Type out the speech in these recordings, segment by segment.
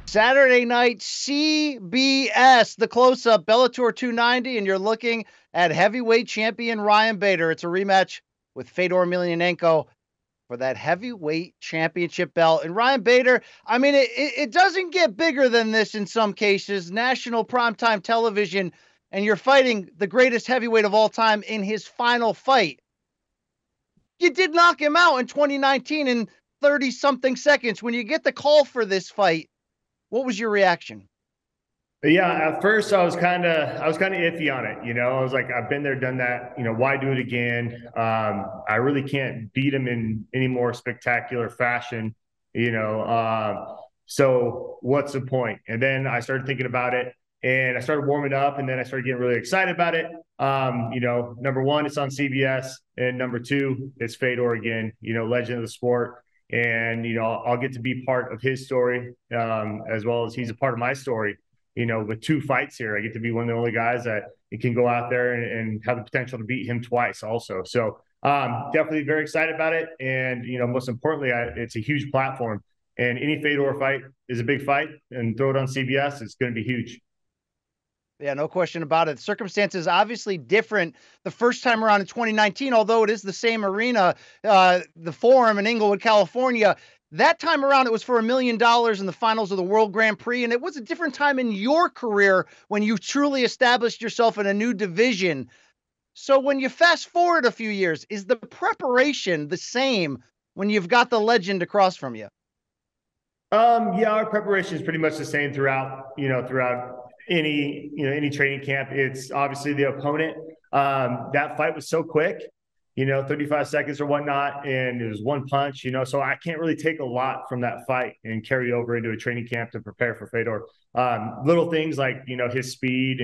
Saturday night CBS, the close-up, Bellator 290, and you're looking at heavyweight champion Ryan Bader. It's a rematch with Fedor Emelianenko for that heavyweight championship belt. And Ryan Bader, I mean, it doesn't get bigger than this in some cases. National primetime television, and you're fighting the greatest heavyweight of all time in his final fight. You did knock him out in 2019 in 30-something seconds. When you get the call for this fight, what was your reaction? Yeah, at first I was kind of iffy on it. I was like, I've been there, done that. Why do it again? I really can't beat him in any more spectacular fashion. So what's the point? And then I started thinking about it, and I started warming up, and then I started getting really excited about it. Number one, it's on CBS, and number two, it's Fedor again. Legend of the sport, and I'll get to be part of his story, as well as he's a part of my story. With two fights here, I get to be one of the only guys that can go out there and have the potential to beat him twice also. So definitely very excited about it. And, most importantly, it's a huge platform. And any Fedor fight is a big fight, and throw it on CBS, it's going to be huge. Yeah, no question about it. Circumstances obviously different the first time around in 2019, although it is the same arena, the Forum in Inglewood, California. That time around, it was for $1 million in the finals of the World Grand Prix, and it was a different time in your career when you truly established yourself in a new division. So when you fast forward a few years, is the preparation the same when you've got the legend across from you? Yeah, our preparation is pretty much the same throughout any training camp. It's obviously the opponent. That fight was so quick, 35 seconds or whatnot, and it was one punch, so I can't really take a lot from that fight and carry over into a training camp to prepare for Fedor. Little things like, his speed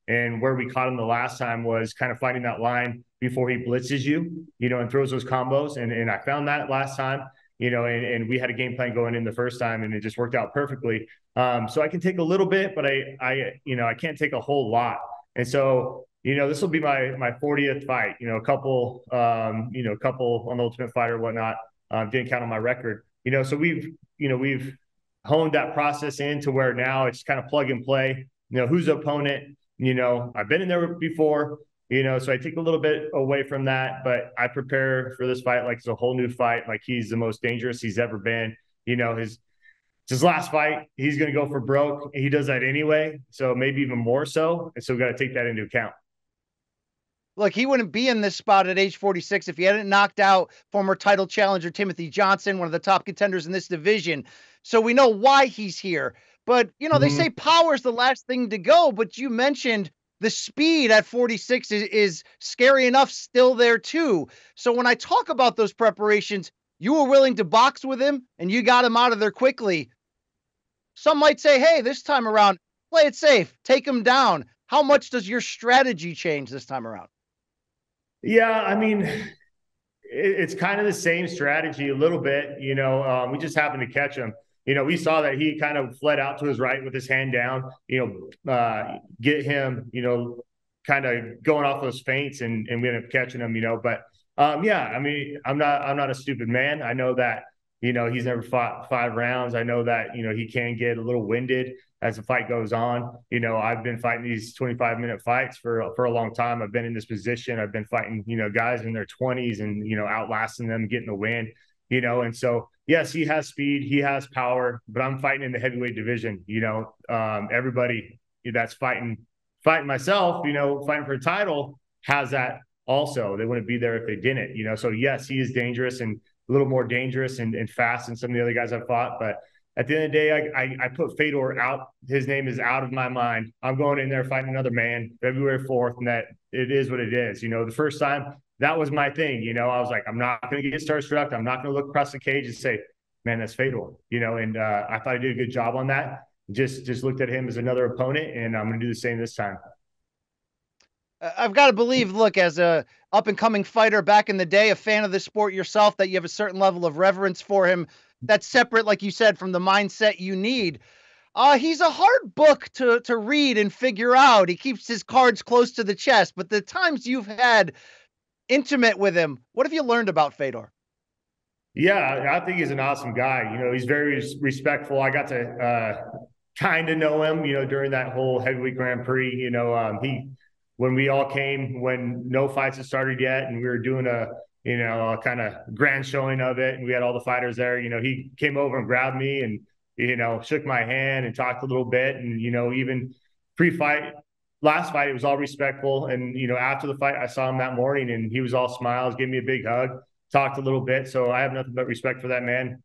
and where we caught him the last time was kind of finding that line before he blitzes you, and throws those combos. And I found that last time, and we had a game plan going in the first time, and it just worked out perfectly. So I can take a little bit, but I can't take a whole lot. And so, this will be my 40th fight, a couple on the Ultimate Fighter and whatnot. Didn't count on my record, so we've honed that process into where now it's kind of plug and play, who's the opponent, I've been in there before, so I take a little bit away from that, but I prepare for this fight like it's a whole new fight. Like he's the most dangerous he's ever been. His last fight, he's going to go for broke. He does that anyway, so maybe even more so. And so we got to take that into account. Look, he wouldn't be in this spot at age 46 if he hadn't knocked out former title challenger Timothy Johnson, one of the top contenders in this division. So we know why he's here. But, they say power's the last thing to go, but you mentioned the speed at 46 is scary enough still there too. So when I talk about those preparations, you were willing to box with him and you got him out of there quickly. Some might say, hey, this time around, play it safe, take him down. How much does your strategy change this time around? Yeah, I mean, it's kind of the same strategy a little bit. We just happened to catch him. We saw that he kind of fled out to his right with his hand down, get him, kind of going off those feints, and we ended up catching him, But yeah, I mean, I'm not a stupid man. I know that, he's never fought 5 rounds. I know that, he can get a little winded as the fight goes on. I've been fighting these 25-minute fights for a long time. I've been in this position. I've been fighting, guys in their 20s and, outlasting them, getting the win, and so, yes, he has speed, he has power, but I'm fighting in the heavyweight division. Everybody that's fighting myself, fighting for a title has that also. They wouldn't be there if they didn't, so yes, he is dangerous and a little more dangerous and fast than some of the other guys I've fought. But at the end of the day, I put Fedor out. His name is out of my mind. I'm going in there fighting another man February 4th, and that it is what it is. The first time, that was my thing. I was like, I'm not going to get starstruck. I'm not going to look across the cage and say, man, that's Fedor, and I thought I did a good job on that. Just looked at him as another opponent, and I'm going to do the same this time. I've got to believe, look, as a up-and-coming fighter back in the day, a fan of the sport yourself, that you have a certain level of reverence for him that's separate, like you said, from the mindset you need. He's a hard book to read and figure out. He keeps his cards close to the chest, but the times you've had intimate with him, what have you learned about Fedor? Yeah, I think he's an awesome guy. He's very respectful. I got to kind of know him, during that whole heavyweight Grand Prix. When we all came, when no fights had started yet, and we were doing a kind of grand showing of it, and we had all the fighters there. He came over and grabbed me and shook my hand and talked a little bit, and even pre-fight. Last fight, it was all respectful. And, after the fight, I saw him that morning and he was all smiles, gave me a big hug, talked a little bit. So I have nothing but respect for that man,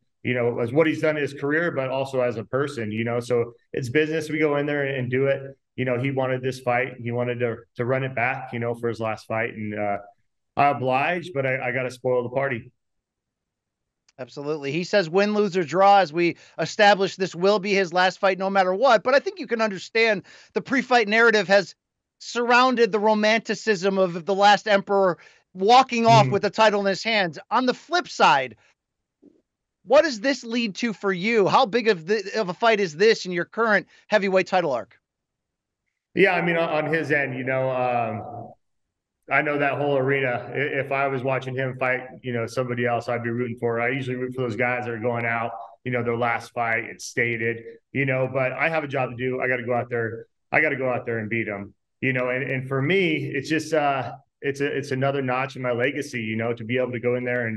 as what he's done in his career, but also as a person, so it's business. We go in there and do it. He wanted this fight. He wanted to run it back, for his last fight. And I obliged, but I got to spoil the party. Absolutely. He says win, lose, or draw. As we establish, this will be his last fight no matter what. But I think you can understand the pre-fight narrative has surrounded the romanticism of the last emperor walking off with the title in his hands. On the flip side, what does this lead to for you? How big of a fight is this in your current heavyweight title arc? Yeah, I mean, on his end, I know that whole arena. If I was watching him fight, somebody else, I'd be rooting for. I usually root for those guys that are going out, their last fight. It's stated, but I have a job to do. I got to go out there. I got to go out there and beat them, and for me, it's just, it's another notch in my legacy, to be able to go in there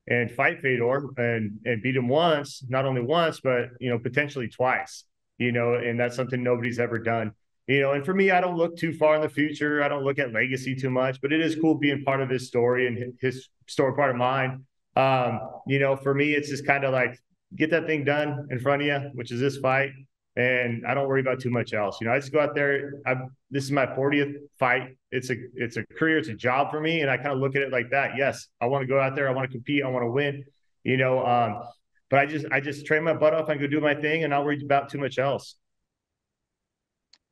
and fight Fedor and beat him once, not only once, but, potentially twice, and that's something nobody's ever done. And for me, I don't look too far in the future. I don't look at legacy too much, but it is cool being part of his story and his story part of mine. For me, it's just kind of like get that thing done in front of you, which is this fight. And I don't worry about too much else. I just go out there. This is my 40th fight. It's a career. It's a job for me. And I kind of look at it like that. Yes, I want to go out there. I want to compete. I want to win, but I just train my butt off and go do my thing and not worry about too much else.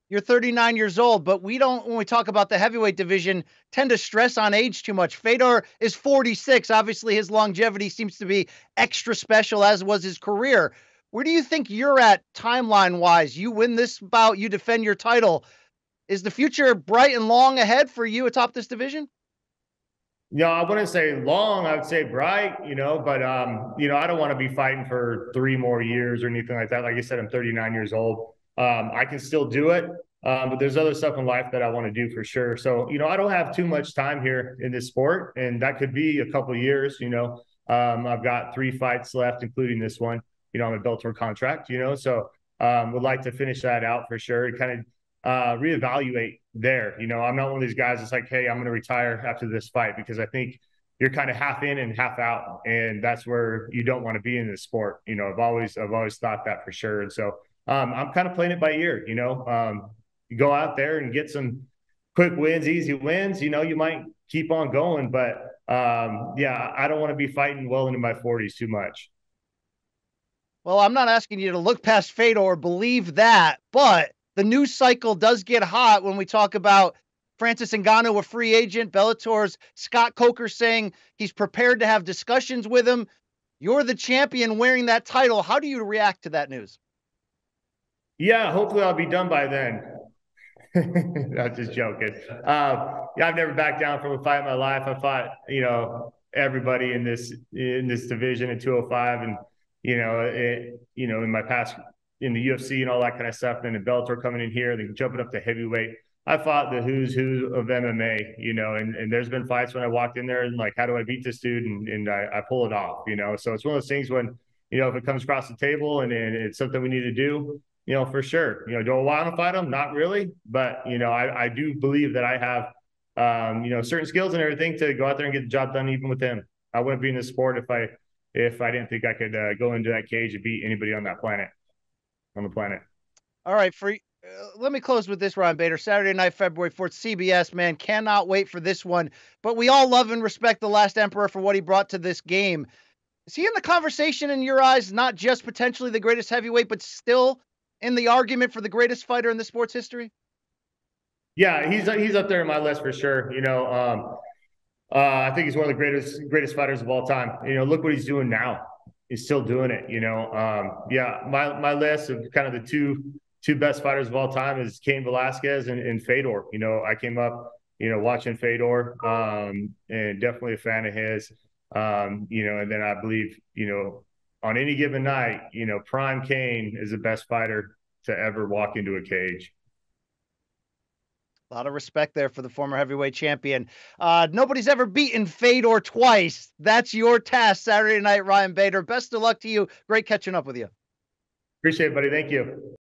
You're 39 years old, but we don't, when we talk about the heavyweight division, tend to stress on age too much. Fedor is 46. Obviously, his longevity seems to be extra special, as was his career. Where do you think you're at timeline-wise? You win this bout, you defend your title. Is the future bright and long ahead for you atop this division? I wouldn't say long. I would say bright, but, I don't want to be fighting for 3 more years or anything like that. Like I said, I'm 39 years old. I can still do it, but there's other stuff in life that I want to do for sure. So, I don't have too much time here in this sport, and that could be a couple of years. I've got 3 fights left, including this one. I'm a Bellator contract, so would like to finish that out for sure and kind of reevaluate there. I'm not one of these guys that's like, hey, I'm going to retire after this fight, because I think you're kind of half in and half out, and that's where you don't want to be in this sport. I've always thought that for sure, and so. I'm kind of playing it by ear, you go out there and get some quick wins, easy wins, you might keep on going, but I don't want to be fighting well into my 40s too much. Well, I'm not asking you to look past Fedor or believe that, but the news cycle does get hot when we talk about Francis Ngannou, a free agent, Bellator's Scott Coker saying he's prepared to have discussions with him. You're the champion wearing that title. How do you react to that news? Yeah, hopefully I'll be done by then. I'm just joking. I've never backed down from a fight in my life. I fought, everybody in this division in 205, and in my past in the UFC and all that kind of stuff. And then in Bellator coming in here, then jumping up to heavyweight. I fought the who's who of MMA, and there's been fights when I walked in there and like, how do I beat this dude? And I pull it off, So it's one of those things when, if it comes across the table and it's something we need to do, for sure. Do I want to fight him? Not really. But, I do believe that I have, certain skills and everything to go out there and get the job done even with him. I wouldn't be in this sport if I didn't think I could go into that cage and beat anybody on the planet. All right. Let me close with this, Ron Bader. Saturday night, February 4th, CBS, man. Cannot wait for this one. But we all love and respect the last emperor for what he brought to this game. Is he in the conversation in your eyes, not just potentially the greatest heavyweight, but still in the argument for the greatest fighter in the sport's history? Yeah, he's up there in my list for sure. I think he's one of the greatest fighters of all time. Look what he's doing now. He's still doing it. My list of kind of the two best fighters of all time is Cain Velasquez and Fedor. I came up, watching Fedor, and definitely a fan of his. And then I believe, on any given night, prime Cain is the best fighter to ever walk into a cage. A lot of respect there for the former heavyweight champion. Nobody's ever beaten Fedor twice. That's your task Saturday night, Ryan Bader. Best of luck to you. Great catching up with you. Appreciate it, buddy. Thank you.